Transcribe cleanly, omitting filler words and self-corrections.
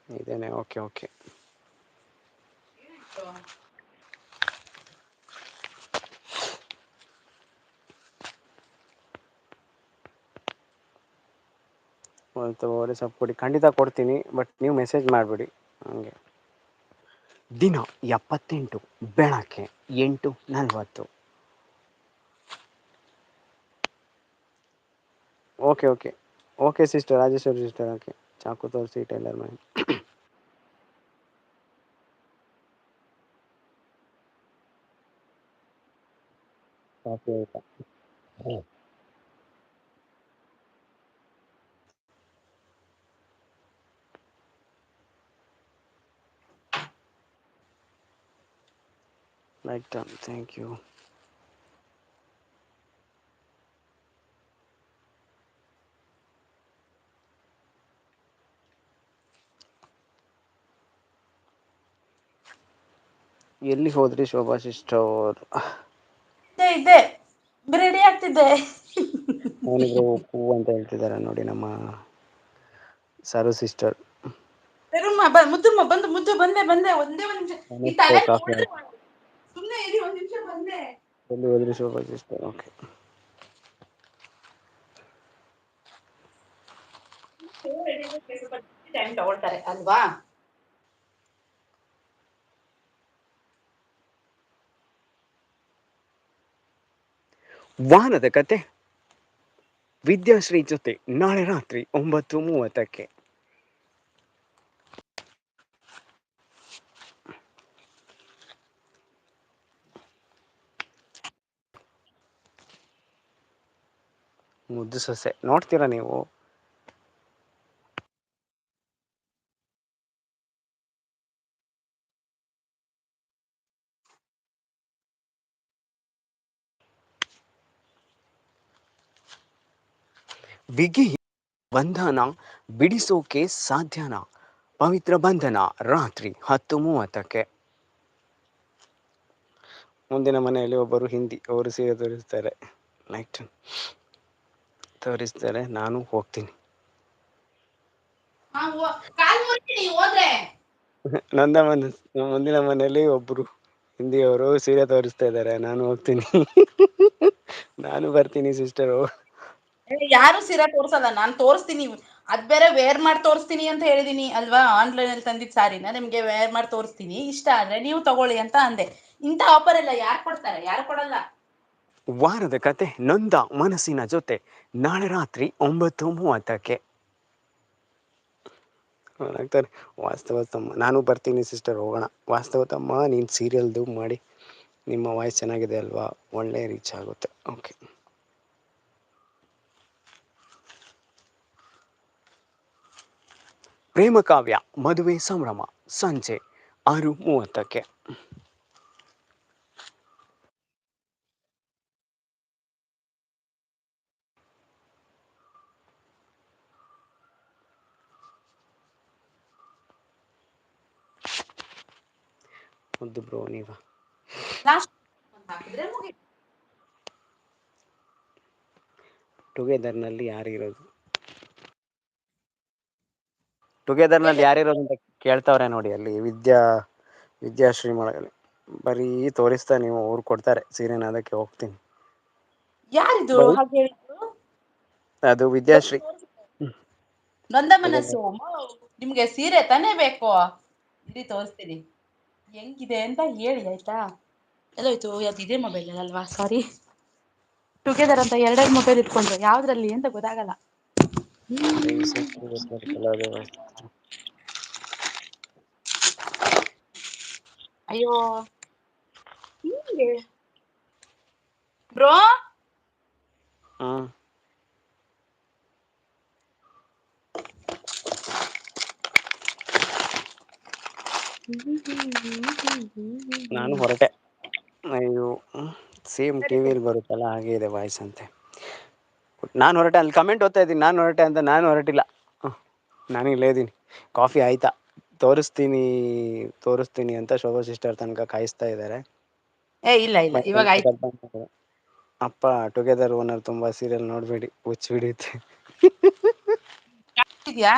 ಇದೇನೆ. Okay okay. ತಗೋರಿ ಸ್ವಲ್ಪ ಕೊಡಿ, ಖಂಡಿತ ಕೊಡ್ತೀನಿ, ಬಟ್ ನೀವು ಮೆಸೇಜ್ ಮಾಡಿಬಿಡಿ ಹಂಗೆ. ದಿನ 78 ಬೆಳಗ್ಗೆ 8:40. Okay okay okay sister, Rajeshwari sister. Okay, ಚಾಕು ತೋರಿಸಿ ಟೈಲರ್ ಮಾಡಿ. ಕಾಫಿ ಆಯ್ತಾ? Like done, thank you. ಎಲ್ಲಿ ಹೋದ್ರಿ ಶೋಭಾ ಸಿಸ್ಟರ್? ಇದ್ದೆ ರೆಡಿ ಆಗ್ತಿದ್ದೆ. ಅವನಿಗೆ ಹೂ ಅಂತ ಹೇಳ್ತಿದ್ದಾರೆ ನೋಡಿ ನಮ್ಮ ಸರು ಸಿಸ್ಟರ್. ಮುದ್ದುಮ್ಮ ಬಂದು, ಮುದ್ದು ಬಂದೆ ಬಂದೆ, ಒಂದೇ ಒಂದ್ ನಿಮಿಷ ಈ ನಮಸ್ತೆ, ತಲೆ ಕಾಫಿ ಆಯ್ತು? ಸುಮ್ಮನೆ ಇರಿ, ಒಂದ್ ನಿಮಿಷ ಬಂದೆ. ಎಲ್ಲಿ ಹೋದ್ರಿ ಶೋಭಾ ಸಿಸ್ಟರ್? ಓಕೆ. ಟೈಮ್ ತಗೊಳ್ತಾರೆ ಅಲ್ವಾ? ವಾರದ ಕತೆ ವಿದ್ಯಾಶ್ರೀ ಜೊತೆ ನಾಳೆ ರಾತ್ರಿ 9:30. ಮುದ್ದು ಸೊಸೆ ನೋಡ್ತೀರಾ ನೀವು? ಬಿಗಿ ಬಂಧನ ಬಿಡಿಸೋಕೆ ಸಾಧ್ಯನಾ? ಪವಿತ್ರ ಬಂಧನ ರಾತ್ರಿ 10:30. ಮುಂದಿನ ಮನೆಯಲ್ಲಿ ಒಬ್ಬರು ಹಿಂದಿ ಅವರು ಸೀರೆ ತೋರಿಸ್ತಾರೆ, ಲೈಟ್ ತೋರಿಸ್ತಾರೆ, ನಾನು ಹೋಗ್ತೀನಿ. ಕಾಲ್ ಮುರಿತೀನಿ ಹೋದ್ರೆ. ಮುಂದಿನ ಮನೆಯಲ್ಲಿ ಒಬ್ಬರು ಹಿಂದಿಯವರು ಸೀರೆ ತೋರಿಸ್ತಾ ಇದ್ದಾರೆ, ನಾನು ಹೋಗ್ತೀನಿ. ನಾನು ಬರ್ತೀನಿ ಸಿಸ್ಟರು. ಯಾರು ಸೀರೆ ತೋರ್ಸಲ್ಲ, ನಾನ್ ತೋರಿಸ್ತೀನಿ. ಅದ್ ಬೇರೆ ವೇರ್ ಮಾಡಿ ತೋರಿಸ್ತೀನಿ ಅಂತ ಹೇಳಿದೀನಿ ಅಲ್ವಾ? ಆನ್ಲೈನ್ ಅಲ್ಲಿ ತಂದಿದ್ ಸಾರಿನ ನಿಮ್ಗೆ ವೇರ್ ಮಾಡಿ ತೋರಿಸ್ತೀನಿ, ಇಷ್ಟ ಆದ್ರೆ ನೀವು ತಗೊಳ್ಳಿ ಅಂತ ಅಂದೆ. ಇಂಥ ಆಫರ್ ಎಲ್ಲ ಯಾರು ಕೊಡ್ತಾರೆ? ಯಾರು ಕೊಡಲ್ಲ. ವಾರದ ಕತೆ ನೊಂದ ಮನಸ್ಸಿನ ಜೊತೆ ನಾಳೆ ರಾತ್ರಿ 9:30. ಆಗ್ತಾರೆ. ವಾಸ್ತವ ತಮ್ಮ, ನಾನು ಬರ್ತೀನಿ ಸಿಸ್ಟರ್, ಹೋಗೋಣ. ವಾಸ್ತವ ತಮ್ಮ, ನೀನು ಸೀರಿಯಲ್ದು ಮಾಡಿ, ನಿಮ್ಮ ವಾಯ್ಸ್ ಚೆನ್ನಾಗಿದೆ ಅಲ್ವಾ, ಒಳ್ಳೆ ರೀಚ್ ಆಗುತ್ತೆ. ಓಕೆ. ಪ್ರೇಮ ಕಾವ್ಯ ಮದುವೆ ಸಂಭ್ರಮ ಸಂಜೆ 6:30. ಮುದ್ದು ಬ್ರೋ ನೀವ ಲಾಸ್ಟ್ ಹಾಕಿದ್ರೆ ಮುಗಿ. ಟುಗೆದರ್ನಲ್ಲಿ ಯಾರಿರೋದು? ಟುಗೆದರ್ನಲ್ಲಿ ಯಾರಿರೋದು ಅಂತ ಕೇಳ್ತಾವ್ರೆ ನೋಡಿ ಅಲ್ಲಿ. ವಿದ್ಯಾಶ್ರೀ ಒಳಗಡೆ ಬರೀ ತೋರಿಸ್ತಾ, ನೀವು ಅವ್ರು ಕೊಡ್ತಾರೆ ಸೀರೆನ, ಅದಕ್ಕೆ ಹೋಗ್ತೀನಿ. ಯಾರಿದು ಬರೀ ಹಾಗೆ ಹೇಳಿದ್ರು? ಅದು ವಿದ್ಯಾಶ್ರೀ. ನೊಂದ ಮನಸ್ಸು. ಟುಗೆದರ್. ನಿಮ್ಗೆ ಸೀರೆ ತಾನೇ ಬೇಕು? ಇರಿ ತೋರಿಸ್ತೀನಿ, ಹೆಂಗಿದೆ ಅಂತ ಹೇಳಿ ಆಯ್ತಾ? ಎಲ್ಲೋಯ್ತು? ಅದು ಇದೇ ಮೊಬೈಲ್ ಅಲ್ವಾ? ಸಾರಿ. ಟುಗೆದರ್ ಅಂತ ಎರಡೆರಡು ಮೊಬೈಲ್ ಇಟ್ಕೊಂಡ್ರೆ ಯಾವ್ದ್ರಲ್ಲಿ ಅಂತ ಗೊತ್ತಾಗಲ್ಲ. ಅಯ್ಯೋ ಹಿಂಗೆ ಬ್ರೋ. ಹ್ಮ್. ನಾನು ಹೊರಟೆ. ಅಯ್ಯೋ, ಸೇಮ್ ಟಿವಿಯಲ್ಲಿ ಬರುತ್ತಲ್ಲ ಹಾಗೆ ಇದೆ ವಾಯ್ಸ್ ಅಂತೆ. ನಾನು ಹೊರಟೆ, ಅಲ್ಲಿ ಕಮೆಂಟ್ ಓದ್ತಾ ಇದ್ದೀನಿ, ನಾನು ಹೊರಟೆ ಅಂತ. ನಾನು ಹೊರಟಿಲ್ಲ, ನಾನು ಇಲ್ಲೇ ಇದ್ದೀನಿ. ಕಾಫಿ ಆಯ್ತಾ? ತೋರಿಸ್ತೀನಿ ತೋರಿಸ್ತೀನಿ ಅಂತ ಶೋಭಾ ಸಿಸ್ಟರ್ ತನಕ ಕಾಯಿಸ್ತಾ ಇದ್ದಾರೆ. ಇಲ್ಲ ಇಲ್ಲ, ಇವಾಗ ಆಯ್ತು. ಅಪ್ಪ ಟುಗೆದರ್ ಓನರ್ ತುಂಬ ಸೀರಿಯಲ್ ನೋಡಬೇಡಿ, ಹುಚ್ಚು ಹಿಡಿಯುತ್ತೆ. ಇದ್ಯಾ?